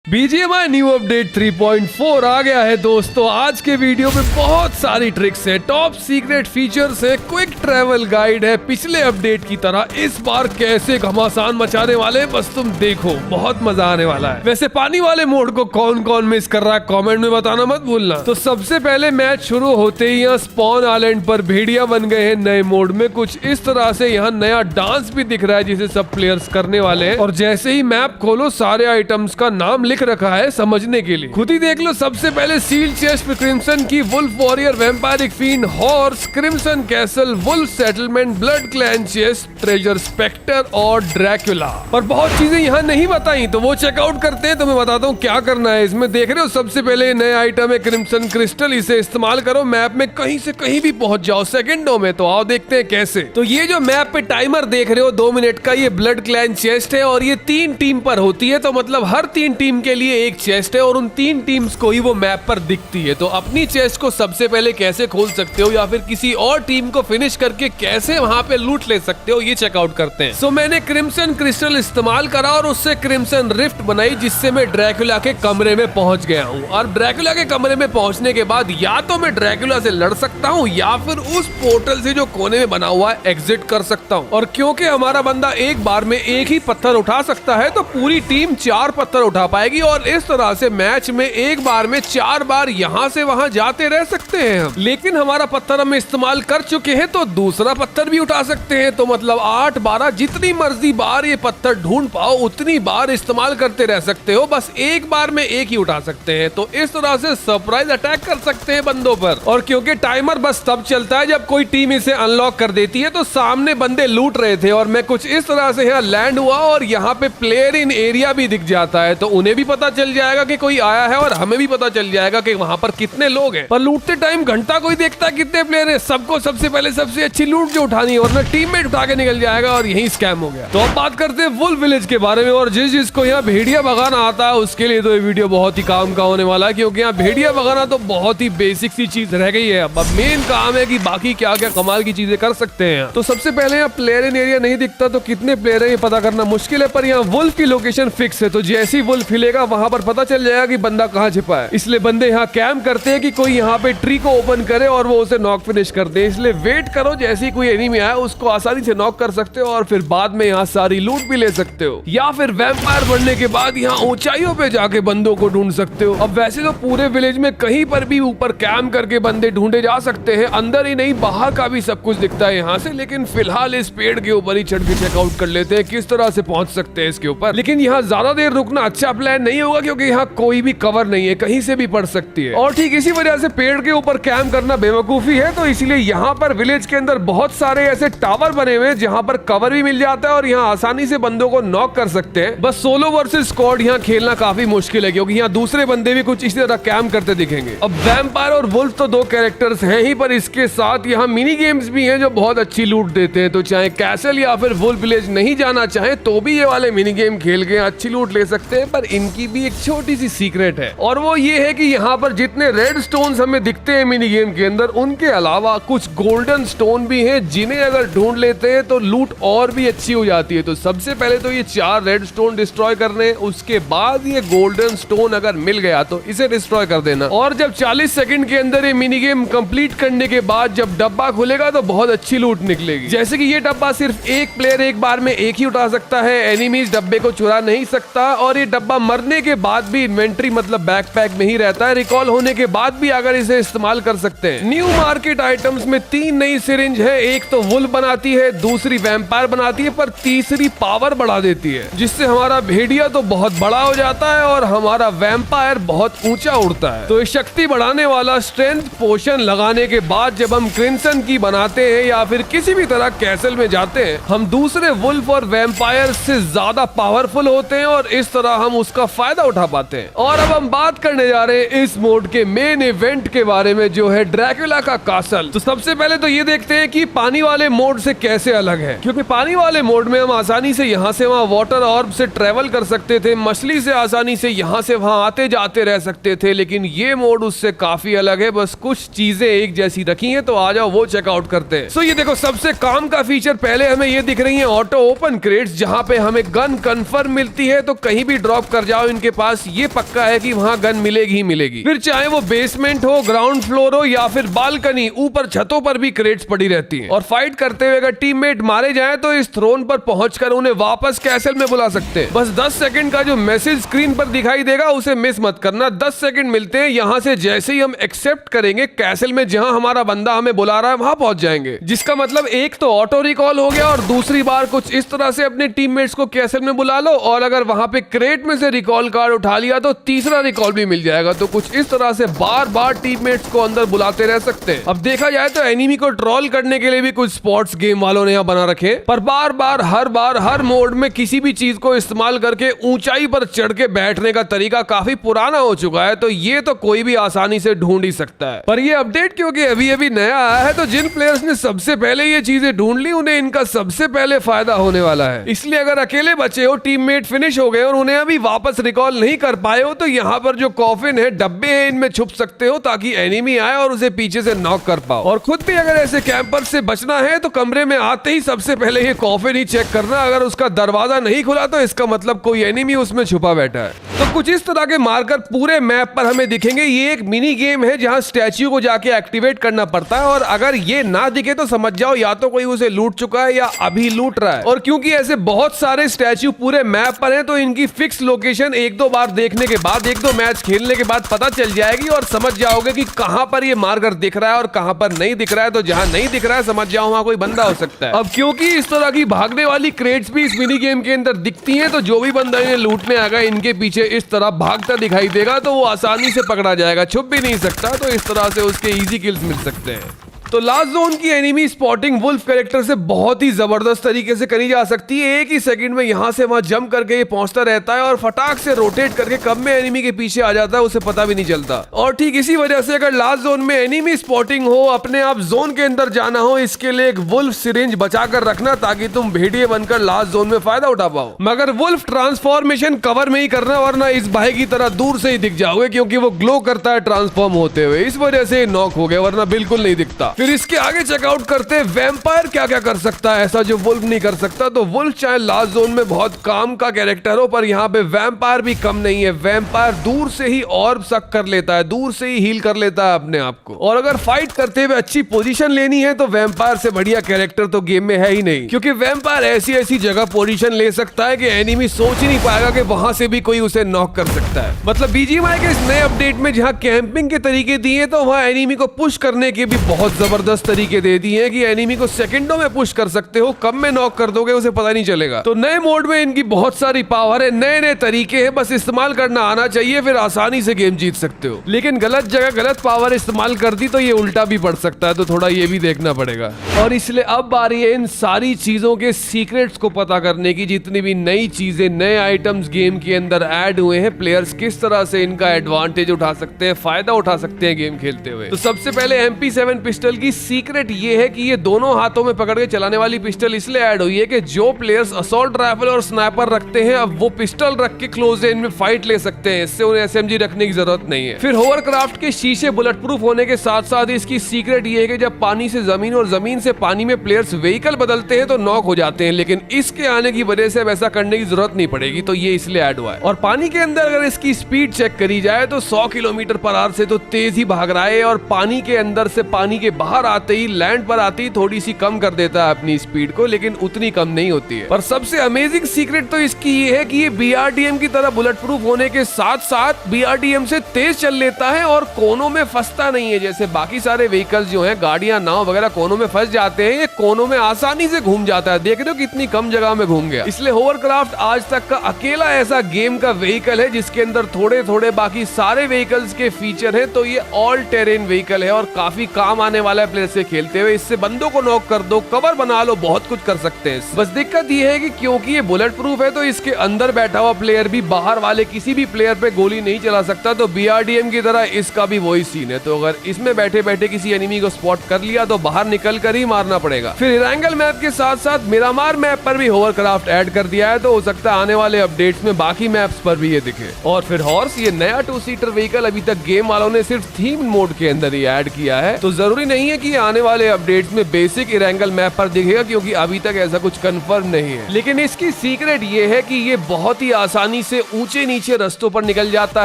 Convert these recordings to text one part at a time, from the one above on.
BGMI new update 3.4 आ गया है दोस्तों। आज के वीडियो में बहुत सारी ट्रिक्स है, टॉप सीक्रेट फीचर्स है, क्विक ट्रैवल गाइड है। पिछले अपडेट की तरह इस बार कैसे घमासान मचाने वाले बस तुम देखो, बहुत मजा आने वाला है। वैसे पानी वाले मोड को कौन कौन मिस कर रहा है कमेंट में बताना मत भूलना। तो सबसे पहले मैच शुरू होते ही यहाँ स्पॉन आइलैंड पर भेड़िया बन गए हैं नए मोड में। कुछ इस तरह से यहाँ नया डांस भी दिख रहा है जिसे सब प्लेयर्स करने वाले हैं। और जैसे ही मैप खोलो सारे आइटम्स का नाम लिख रखा है समझने के लिए, खुद ही देख लो। सबसे पहले सील चेस्ट पे क्रिम्सन की, wolf warrior, vampiric fiend, horse, crimson castle, wolf settlement, blood clan chest, treasure specter और ड्रैकुला। पर बहुत चीजें यहाँ नहीं बताई तो वो चेकआउट करते हैं। तो मैं बताता हूँ क्या करना है इसमें। देख रहे हो सबसे पहले नया आइटम है क्रिम्सन क्रिस्टल। इसे इस्तेमाल करो, मैप में कहीं से कहीं भी पहुंच जाओ सेकंडों में। तो आओ देखते हैं कैसे। तो ये जो मैप पे टाइमर देख रहे हो 2 मिनट का, ये ब्लड क्लैन चेस्ट है और ये 3 टीम पर होती है। तो मतलब हर 3 टीम के लिए एक चेस्ट है और उन 3 टीम्स को ही वो मैप पर दिखती है। तो अपनी चेस्ट को सबसे पहले कैसे खोल सकते हो या फिर किसी और टीम को फिनिश करके कैसे वहां पे लूट ले सकते हो, ये चेकआउट करते हैं। सो मैंने क्रिम्सन क्रिस्टल इस्तेमाल करा और उससे क्रिम्सन रिफ्ट बनाई, जिससे मैं ड्रैकुला के कमरे में पहुंच गया हूँ। और ड्रैकुला के कमरे में पहुंचने के बाद या तो मैं ड्रैकुला से लड़ सकता हूँ या फिर उस पोर्टल से जो कोने में बना हुआ है एग्जिट कर सकता हूँ। और क्योंकि हमारा बंदा एक बार में एक ही पत्थर उठा सकता है तो पूरी टीम 4 पत्थर उठा पाएगी और इस तरह से मैच में एक बार में 4 बार यहाँ से वहाँ जाते रह सकते हैं हम। लेकिन हमारा पत्थर हम इस्तेमाल कर चुके हैं तो दूसरा पत्थर भी उठा सकते हैं। तो मतलब 8, 12 जितनी मर्जी बार ये पत्थर ढूंढ पाओ उतनी बार इस्तेमाल करते रह सकते हो। बस एक बार में एक ही उठा सकते हैं। तो इस तरह से सरप्राइज अटैक कर सकते हैं बंदों पर। और क्योंकि टाइमर बस तब चलता है जब कोई टीम इसे अनलॉक कर देती है, तो सामने बंदे लूट रहे थे और मैं कुछ इस तरह से यहाँ लैंड हुआ और यहाँ पे प्लेयर इन एरिया भी दिख जाता है। तो उन्हें भी पता चल जाएगा कि कोई आया है और हमें भी पता चल जाएगा कि वहां पर कितने लोग हैं। पर लूटते टाइम घंटा कोई देखता है कितने प्लेयर हैं। सबको सबसे पहले सबसे अच्छी लूट जो उठानी है वरना टीममेट उठा के निकल जाएगा और यही स्कैम हो गया। तो अब बात करते हैं वुल्फ विलेज के बारे में। और जिसको यहाँ भेड़िया भगाना आता है उसके लिए तो ये वीडियो बहुत ही काम का होने वाला है, क्योंकि यहाँ भेड़िया भगाना तो बहुत ही बेसिक सी चीज रह गई है। अब मेन काम है कि बाकी क्या क्या कमाल की चीजें कर सकते हैं। तो सबसे पहले यहाँ प्लेयर इन एरिया नहीं दिखता तो कितने प्लेयर है ये पता करना मुश्किल है। पर यहाँ वुल्फ की लोकेशन फिक्स है, तो जैसे ही वुल्फ हिलेगा वहां पर पता चल जाएगा कि बंदा कहाँ छिपा है। इसलिए बंदे यहाँ कैंप करते हैं कि कोई यहाँ पे ट्री को ओपन करे और वो उसे नॉक फिनिश कर दे। इसलिए वेट करो, जैसे ही कोई एनिमी आए उसको आसानी से नॉक कर सकते हो और फिर बाद में यहाँ सारी लूट भी ले सकते हो। या फिर वैम्पायर बनने के बाद यहाँ ऊंचाइयों पे जाके बंदों को ढूंढ सकते हो। अब वैसे तो पूरे विलेज में कहीं पर भी ऊपर कैंप करके बंदे ढूंढे जा सकते हैं, अंदर ही नहीं बाहर का भी सब कुछ दिखता है यहाँ से। लेकिन फिलहाल इस पेड़ के ऊपर ही चढ़ के चेकआउट कर लेते हैं किस तरह से पहुंच सकते हैं इसके ऊपर। लेकिन यहाँ ज्यादा देर रुकना अच्छा प्लान नहीं होगा, क्योंकि यहाँ कोई भी कवर नहीं है, कहीं से भी पड़ सकती है। और ठीक इसी वजह से पेड़ के ऊपर कैंप करना बेवकूफी है। तो इसलिए यहाँ पर विलेज के अंदर बहुत सारे ऐसे टावर बने हुए हैं जहाँ पर कवर भी मिल जाता है और यहाँ आसानी से बंदों को नॉक कर सकते हैं। बस सोलो वर्सेस स्क्वाड यहाँ खेलना काफी मुश्किल है, क्योंकि यहाँ दूसरे बंदे भी कुछ इसी तरह कैंप करते दिखेंगे। अब वैम्पायर और वुल्फ तो 2 कैरेक्टर्स हैं ही, पर इसके साथ यहाँ मिनी गेम्स भी हैं जो बहुत अच्छी लूट देते हैं। तो चाहे कैसल या फिर वुल्फ विलेज नहीं जाना चाहे तो भी ये वाले मिनी गेम खेल के अच्छी लूट ले सकते हैं। पर इनकी भी एक छोटी सी सीक्रेट है और वो ये है कि यहाँ पर जितने रेड स्टोन्स हमें दिखते हैं मिनी गेम के अंदर, उनके अलावा कुछ गोल्डन स्टोन भी हैं जिन्हें अगर ढूंढ लेते हैं तो लूट और भी अच्छी हो जाती है। तो सबसे पहले तो ये 4 रेड स्टोन डिस्ट्रॉय करने, उसके बाद ये गोल्डन स्टोन अगर मिल गया तो इसे डिस्ट्रॉय कर देना। और जब 40 सेकंड के अंदर ये मिनी गेम कंप्लीट करने के बाद जब डब्बा खुलेगा तो बहुत अच्छी लूट निकलेगी। जैसे कि ये डब्बा सिर्फ एक प्लेयर एक बार में एक ही उठा सकता है, एनिमीज डब्बे को चुरा नहीं सकता और ये डब्बा मरने के बाद भी इन्वेंट्री मतलब बैकपैक में ही रहता है। रिकॉल होने के बाद भी अगर इसे इस्तेमाल कर सकते हैं। न्यू मार्केट आइटम्स में 3 नई सिरिंज है। एक तो वुल्फ बनाती है, दूसरी वैम्पायर बनाती है, पर तीसरी पावर बढ़ा देती है, जिससे हमारा भेड़िया तो बहुत बड़ा हो जाता है और हमारा वैम्पायर बहुत ऊंचा उड़ता है। तो शक्ति बढ़ाने वाला स्ट्रेंथ पोशन लगाने के बाद जब हम क्रिम्सन की बनाते हैं या फिर किसी भी तरह कैसल में जाते हैं, हम दूसरे वुल्फ और वैम्पायर से ज्यादा पावरफुल होते हैं और इस तरह हम उसका फायदा उठा पाते हैं। और अब हम बात करने जा रहे हैं इस मोड के मेन इवेंट के बारे में, जो है ड्रैकुला का कासल। तो सबसे पहले तो ये देखते हैं कि पानी वाले मोड से कैसे अलग है, क्योंकि पानी वाले मोड में हम आसानी से यहाँ से वहाँ वाटर ऑर्ब से ट्रेवल कर सकते थे, मछली से आसानी से यहाँ से वहाँ आते जाते रह सकते थे। लेकिन ये मोड उससे काफी अलग है, बस कुछ चीजें एक जैसी रखी हैं। तो आ जाओ वो चेकआउट करते हैं। सो ये देखो सबसे काम का फीचर पहले हमें ये दिख रही है ऑटो ओपन क्रेट्स, जहाँ पे हमें गन कंफर्म मिलती है तो कहीं भी ड्रॉप कर जाओ इनके पास, ये पक्का है कि वहाँ गन मिलेगी ही मिलेगी। फिर चाहे वो बेसमेंट हो, ग्राउंड फ्लोर हो या फिर बालकनी, ऊपर छतों पर भी क्रेट्स पड़ी रहती हैं। और फाइट करते हुए अगर टीममेट मारे जाएं तो इस थ्रोन पर पहुंचकर उन्हें वापस कैसल में बुला सकते हैं। बस 10 सेकंड का जो मैसेज स्क्रीन पर दिखाई देगा उसे मिस मत करना। 10 सेकंड मिलते हैं, यहाँ से जैसे ही हम एक्सेप्ट करेंगे कैसल में जहां हमारा बंदा हमें बुला रहा है वहां पहुंच जाएंगे। जिसका मतलब एक तो ऑटो रिकॉल हो गया और दूसरी बार कुछ इस तरह से अपने टीममेट्स को कैसल में बुला लो, और अगर वहां पे क्रेट में से रिकॉल कार्ड उठा लिया तो तीसरा रिकॉल भी मिल जाएगा। तो कुछ इस तरह से बार बार टीममेट्स को अंदर बुलाते रह सकते हैं। अब देखा जाए तो एनिमी को ट्रोल करने के लिए भी कुछ स्पॉट्स गेम वालों ने यहाँ बना रखे, पर बार बार हर मोड में किसी भी चीज को इस्तेमाल करके ऊंचाई पर चढ़ के बैठने का तरीका काफी पुराना हो चुका है। तो ये तो कोई भी आसानी से ढूंढ ही सकता है। पर ये अपडेट क्योंकि अभी नया आया है, तो जिन प्लेयर्स ने सबसे पहले ये चीजें ढूंढ ली उन्हें इनका सबसे पहले फायदा होने वाला है। इसलिए अगर अकेले बचे हो, टीममेट फिनिश हो गए और उन्हें अभी वापस रिकॉल नहीं कर पाए हो, तो यहाँ पर जो कॉफिन है, डब्बे हैं, इनमें छुप सकते हो ताकि एनिमी आए और उसे पीछे से नॉक कर पाओ। और खुद भी अगर ऐसे कैंपर से बचना है तो कमरे में आते ही सबसे पहले ये कॉफिन ही चेक करना। अगर उसका दरवाजा नहीं खुला तो इसका मतलब कोई एनिमी उसमें छुपा बैठा है। तो कुछ इस तरह के मार्कर पूरे मैप पर हमें दिखेंगे। ये एक मिनी गेम है जहां स्टैच्यू को जाके एक्टिवेट करना पड़ता है, और अगर ये ना दिखे तो समझ जाओ या तो कोई उसे लूट चुका है या अभी लूट रहा है। और क्योंकि ऐसे बहुत सारे स्टैच्यू पूरे मैप पर हैं, तो इनकी फिक्स लोकेशन एक दो बार देखने के बाद, एक दो मैच खेलने के बाद पता चल जाएगी और समझ जाओगे कि कहां पर ये मार्कर दिख रहा है और कहां पर नहीं दिख रहा है। तो जहां नहीं दिख रहा है समझ जाओ वहां कोई बंदा हो सकता है। अब क्योंकि इस तरह की भागने वाली क्रेट्स भी इस मिनी गेम के अंदर दिखती हैं, तो जो भी बंदा इन्हें लूटने आएगा इनके पीछे इस तरह भागता दिखाई देगा तो वो आसानी से पकड़ा जाएगा, छुप भी नहीं सकता। तो इस तरह से उसके इजी किल्स मिल सकते हैं। तो लास्ट जोन की एनिमी स्पॉटिंग वुल्फ कैरेक्टर से बहुत ही जबरदस्त तरीके से करी जा सकती है। एक ही सेकंड में यहां से वहां जंप करके ये पहुंचता रहता है और फटाक से रोटेट करके कब में एनिमी के पीछे आ जाता है उसे पता भी नहीं चलता। और ठीक इसी वजह से अगर लास्ट जोन में एनिमी स्पॉटिंग हो, अपने आप जोन के अंदर जाना हो, इसके लिए एक वुल्फ सिरिंज बचा कर रखना ताकि तुम भेड़िए बनकर लास्ट जोन में फायदा उठा पाओ। मगर वुल्फ ट्रांसफॉर्मेशन कवर में ही करना, वरना इस भाई की तरह दूर से ही दिख जाओगे क्योंकि वो ग्लो करता है ट्रांसफॉर्म होते हुए। इस वजह से नॉक हो गया, वरना बिल्कुल नहीं दिखता। फिर इसके आगे चेकआउट करते हैं वैम्पायर क्या क्या कर सकता है ऐसा जो वुल्फ नहीं कर सकता। तो वुल्फ चाहे लास्ट जोन में बहुत काम का कैरेक्टर हो, पर यहाँ पे वैम्पायर भी कम नहीं है। वैम्पायर दूर से ही ऑर्ब सक कर लेता है, दूर से ही हील कर लेता है अपने आप को। और अगर फाइट करते हुए अच्छी पोजीशन लेनी है तो वैम्पायर से बढ़िया कैरेक्टर तो गेम में है ही नहीं, क्योंकि वैम्पायर ऐसी ऐसी जगह पोजीशन ले सकता है कि एनिमी सोच ही नहीं पाएगा कि वहां से भी कोई उसे नॉक कर सकता है। मतलब बीजीएमआई के इस नए अपडेट में जहां कैंपिंग के तरीके दिए तो वहां एनिमी को पुश करने के भी बहुत जबरदस्त तरीके दे दिए हैं कि एनिमी को सेकंडों में पुश कर सकते हो, कब में नॉक कर दोगे उसे पता नहीं चलेगा। तो नए मोड में इनकी बहुत सारी पावर है, नए नए तरीके हैं, बस इस्तेमाल करना आना चाहिए, फिर आसानी से गेम जीत सकते हो। लेकिन गलत जगह गलत पावर इस्तेमाल कर दी तो ये उल्टा भी पड़ सकता है, तो थोड़ा ये भी देखना पड़ेगा। और इसलिए अब बारी है इन सारी चीजों के सीक्रेट्स को पता करने की। जितनी भी नई चीजें, नए आइटम्स गेम के अंदर ऐड हुए हैं, प्लेयर्स किस तरह से इनका एडवांटेज उठा सकते हैं, फायदा उठा सकते हैं गेम खेलते हुए। तो सबसे पहले MP7 पिस्टल की सीक्रेट ये है कि ये दोनों हाथों में पकड़ के चलाने वाली पिस्टल इसलिए ऐड हुई है कि जो प्लेयर्स असॉल्ट राइफल और स्नाइपर रखते हैं अब वो पिस्टल रख के क्लोज रेंज में फाइट ले सकते हैं, इससे उन्हें SMG रखने की जरूरत नहीं है। फिर होवरक्राफ्ट के शीशे बुलेट प्रूफ होने के साथ साथ इसकी सीक्रेट ये है कि जब पानी से जमीन और जमीन से पानी में प्लेयर्स व्हीकल बदलते हैं तो नॉक हो जाते हैं, लेकिन इसके आने की वजह से अब ऐसा करने की जरूरत नहीं पड़ेगी, तो ये इसलिए ऐड हुआ है। और पानी के अंदर अगर इसकी स्पीड चेक करी जाए तो 100 किलोमीटर/आवर से तो तेज ही भाग रहा है, और पानी के अंदर से पानी के बाहर आते ही लैंड पर आते ही थोड़ी सी कम कर देता है अपनी स्पीड को, लेकिन उतनी कम नहीं होती है। पर सबसे अमेजिंग सीक्रेट तो इसकी ये है कि ये BRDM की तरह बुलेट प्रूफ होने के साथ साथ BRDM से तेज चल लेता है और कोनों में फंसता नहीं है। जैसे बाकी सारे व्हीकल्स जो हैं, गाड़ियां, नाव वगैरह कोनों में फंस जाते हैं, ये कोनों में आसानी से घूम जाता है। देख रहे हो कितनी कम जगह में घूम गया। इसलिए होवरक्राफ्ट आज तक का अकेला ऐसा गेम का व्हीकल है जिसके अंदर थोड़े थोड़े बाकी सारे व्हीकल्स के फीचर है। तो ये ऑल टेरेन व्हीकल है और काफी काम आने वाला है प्लेयर से खेलते हुए। इससे बंदों को नॉक कर दो, कवर बना लो, बहुत कुछ कर सकते हैं। बस दिक्कत ये है कि क्योंकि ये बुलेट प्रूफ है तो इसके अंदर बैठा हुआ प्लेयर भी बाहर वाले किसी भी प्लेयर पे गोली नहीं चला सकता, तो BRDM की तरह इसका भी वही सीन है। तो अगर इसमें बैठे बैठे किसी एनिमी को स्पॉट कर लिया तो बाहर निकल कर ही मारना पड़ेगा। फिर इरांगल मैप के साथ साथ मिरामार मैप पर भी होवरक्राफ्ट ऐड कर दिया है, तो हो सकता है आने वाले अपडेट्स में बाकी मैप्स पर भी ये दिखे। और फिर हॉर्स, ये नया 2 सीटर व्हीकल अभी तक गेम वालों ने सिर्फ थीम मोड के अंदर ही ऐड किया है, तो जरूरी नहीं नहीं है कि ये आने वाले अपडेट्स में बेसिक इरेंगल मैप पर दिखेगा, क्योंकि अभी तक ऐसा कुछ कंफर्म नहीं है। लेकिन इसकी सीक्रेट ये है कि ये बहुत ही आसानी से ऊंचे नीचे रास्तों पर निकल जाता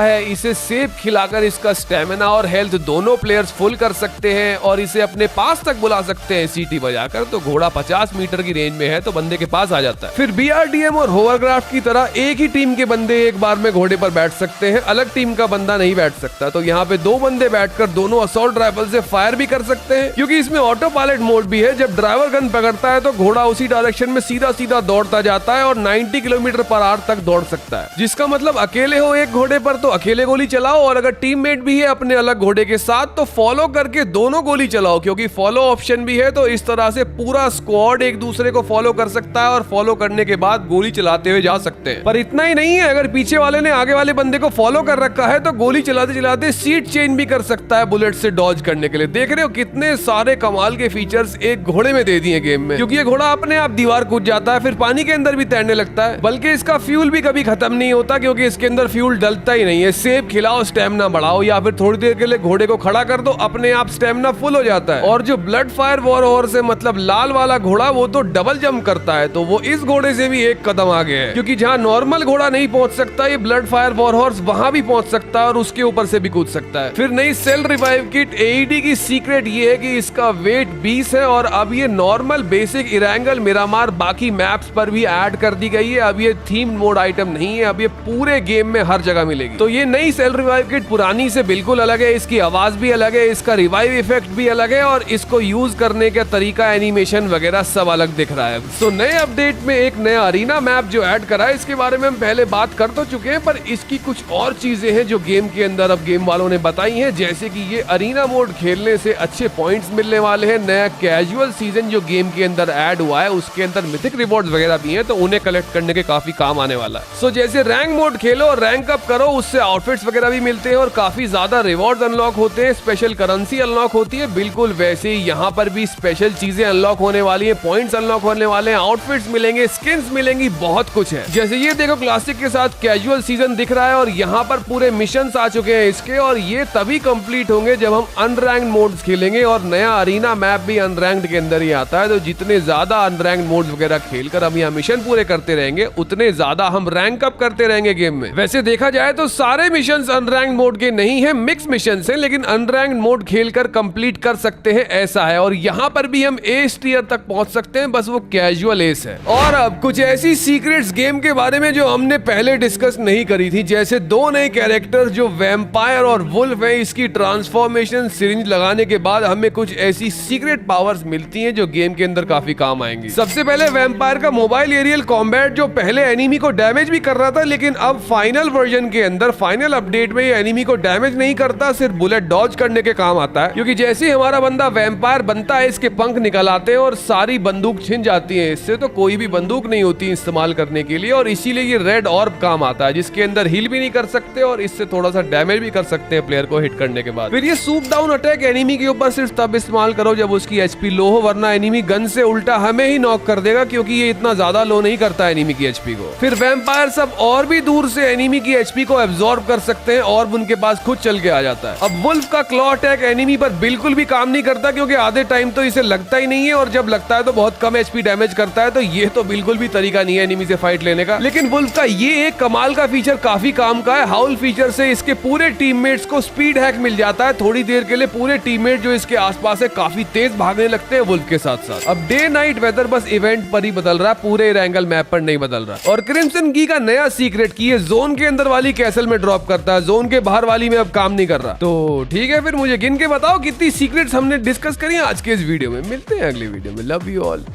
है। इसे सेब खिलाकर इसका स्टेमिना और हेल्थ दोनों प्लेयर्स फुल कर सकते हैं और इसे अपने पास तक बुला सकते हैं सीटी बजाकर। तो घोड़ा 50 मीटर की रेंज में है तो बंदे के पास आ जाता है। फिर BRDM और होवरक्राफ्ट की तरह एक ही टीम के बंदे एक बार में घोड़े पर बैठ सकते हैं, अलग टीम का बंदा नहीं बैठ सकता। तो यहाँ पे 2 बंदे बैठकर दोनों असॉल्ट राइफल से फायर भी कर सकते हैं, क्योंकि इसमें ऑटो पायलट मोड भी है। जब ड्राइवर गन पकड़ता है तो घोड़ा उसी डायरेक्शन में सीधा सीधा दौड़ता जाता है और 90 किलोमीटर पर आवर तक दौड़ सकता है। जिसका मतलब अकेले हो एक घोड़े पर तो अकेले गोली चलाओ, और अगर टीममेट भी है अपने अलग घोड़े के साथ तो फॉलो करके दोनों गोली चलाओ, क्योंकि फॉलो ऑप्शन भी है। तो इस तरह से पूरा स्क्वाड एक दूसरे को फॉलो कर सकता है और फॉलो करने के बाद गोली चलाते हुए जा सकते हैं। पर इतना ही नहीं है, अगर पीछे वाले ने आगे वाले बंदे को फॉलो कर रखा है तो गोली चलाते चलाते सीट चेंज भी कर सकता है बुलेट से डॉज करने के लिए। देख रहे हो कितने सारे कमाल के फीचर्स एक घोड़े में दे दिए गेम में, क्योंकि ये घोड़ा अपने आप दीवार कूद जाता है, फिर पानी के अंदर भी तैरने लगता है। बल्कि इसका फ्यूल भी कभी खत्म नहीं होता, क्योंकि इसके अंदर फ्यूल डलता ही नहीं है। सेब खिलाओ, स्टेमिना बढ़ाओ, या फिर थोड़ी देर के लिए घोड़े को खड़ा कर दो, अपने आप स्टेमिना फुल हो जाता है। और जो ब्लड फायर वॉरहॉर्स है, मतलब लाल वाला घोड़ा, वो तो डबल जंप करता है। तो वो इस घोड़े से भी एक कदम आगे है, क्योंकि जहाँ नॉर्मल घोड़ा नहीं पहुंच सकता, ये ब्लड फायर वॉरहॉर्स वहां भी पहुंच सकता है और उसके ऊपर से भी कूद सकता है। फिर नई सेल रिवाइव किट AED की सीक्रेट ये है कि इसका वेट 20 है और अब ये नॉर्मल बेसिक इरेंगल मिरामार बाकी मैप्स पर भी ऐड कर दी गई है। अब ये थीम मोड आइटम नहीं है, अब ये पूरे गेम में हर जगह मिलेगी। तो ये नई सेल रिवाइव किट पुरानी से बिल्कुल अलग है, इसकी आवाज भी अलग है, इसका रिवाइव इफेक्ट भी अलग है और इसको यूज करने का तरीका, एनिमेशन वगैरह सब अलग दिख रहा है। तो नए अपडेट में एक नया अरीना मैप जो ऐड करा है, इसके बारे में हम पहले बात कर तो चुके हैं, पर इसकी कुछ और चीजें हैं जो गेम के अंदर अब गेम वालों ने बताई हैं। जैसे कि ये अरीना मोड खेलने से अच्छे पॉइंट्स मिलने वाले हैं। नया कैजुअल सीजन जो गेम के अंदर ऐड हुआ है, उसके अंदर मिथिक रिवॉर्ड्स वगैरह भी हैं, तो उन्हें कलेक्ट करने के काफी काम आने वाला है। सो जैसे रैंक मोड खेलो और रैंक अप करो, उससे आउटफिट्स वगैरह भी मिलते हैं और काफी ज्यादा रिवॉर्ड्स अनलॉक होते हैं, स्पेशल करेंसी अनलॉक होती है। बिल्कुल वैसे ही यहाँ पर भी स्पेशल चीजें अनलॉक होने वाली है, पॉइंट्स अनलॉक होने वाले हैं, आउटफिट्स मिलेंगे, स्किन्स मिलेंगी, बहुत कुछ है। जैसे ये देखो क्लासिक के साथ कैजुअल सीजन दिख रहा है और यहाँ पर पूरे मिशंस आ चुके हैं इसके, और ये तभी कंप्लीट होंगे जब हम अनरैंक्ड मोड्स खेलेंगे। और नया अरीना मैप भी अनरैंक्ड के अंदर ही आता है, तो जितने ज्यादा अनरैंक्ड मोड्स वगैरह खेलकर हम यहाँ मिशन पूरे करते रहेंगे, उतने ज्यादा हम रैंक अप करते रहेंगे गेम में। वैसे देखा जाए तो सारे मिशंस अनरैंक्ड मोड के नहीं है, मिक्स मिशंस हैं, लेकिन अनरैंक्ड मोड खेलकर कंप्लीट कर सकते हैं, ऐसा है। और यहाँ पर भी हम एस टियर तक पहुंच सकते हैं, बस वो कैजुअल एस है। और अब कुछ ऐसी सीक्रेट्स गेम के बारे में जो हमने पहले डिस्कस नहीं करी थी, जैसे 2 नए कैरेक्टर जो वैम्पायर और वुल्फ है, इसकी ट्रांसफॉर्मेशन सिरिंज लगाने के बाद हमें कुछ ऐसी सीक्रेट पावर्स मिलती हैं जो गेम के अंदर काफी काम आएंगी। सबसे पहले वैम्पायर का मोबाइल एरियल कॉम्बैट, जो पहले एनिमी को डैमेज भी कर रहा था, लेकिन अब फाइनल वर्जन के अंदर, फाइनल अपडेट में, ये एनिमी को डैमेज नहीं करता, सिर्फ बुलेट डॉज करने के काम आता है। क्योंकि जैसे ही हमारा बंदा वैम्पायर बनता है, इसके पंख निकल आते हैं और सारी बंदूक छिन जाती है इससे, तो कोई भी बंदूक नहीं होती इस्तेमाल करने के लिए। और इसीलिए ये रेड ऑर्ब काम आता है, जिसके अंदर हील भी नहीं कर सकते और इससे थोड़ा सा डैमेज भी कर सकते हैं प्लेयर को हिट करने के बाद। फिर ये सूप डाउन अटैक एनिमी के ऊपर सिर्फ तब इस्तेमाल करो जब उसकी एचपी लो हो, वरना एनिमी गन से उल्टा हमें ही नॉक कर देगा, क्योंकि ये इतना ज्यादा लो नहीं करता एनिमी की एचपी को। फिर वैम्पायर सब और भी दूर से एनिमी की एचपी को एब्जॉर्ब कर सकते हैं और उनके पास खुद चल के आ जाता है। अब वुल्फ का क्लॉ अटैक एनिमी पर बिल्कुल भी काम नहीं करता, क्योंकि आधे टाइम तो इसे लगता ही नहीं है, और जब लगता है तो बहुत कम एचपी डैमेज करता है। तो ये तो बिल्कुल भी तरीका नहीं है एनिमी से फाइट लेने का। लेकिन वुल्फ का ये एक कमाल का फीचर काफी काम का है। हाउल फीचर से इसके पूरे टीममेट्स को स्पीड हैक मिल जाता है। थोड़ी देर के लिए पूरे टीममेट जो इसके आसपास है काफी तेज भागने लगते हैं वुल्फ के साथ साथ। अब डे नाइट वेदर बस इवेंट पर ही बदल रहा है, पूरे इरेंगल मैप पर नहीं बदल रहा। और क्रिम्सन की का नया सीक्रेट की है, जोन के अंदर वाली कैसल में ड्रॉप करता है, जोन के बाहर वाली में अब काम नहीं कर रहा। तो ठीक है, फिर मुझे गिन के बताओ कितनी सीक्रेट्स हमने डिस्कस करी आज के इस वीडियो में। मिलते हैं अगली वीडियो में। Love you all.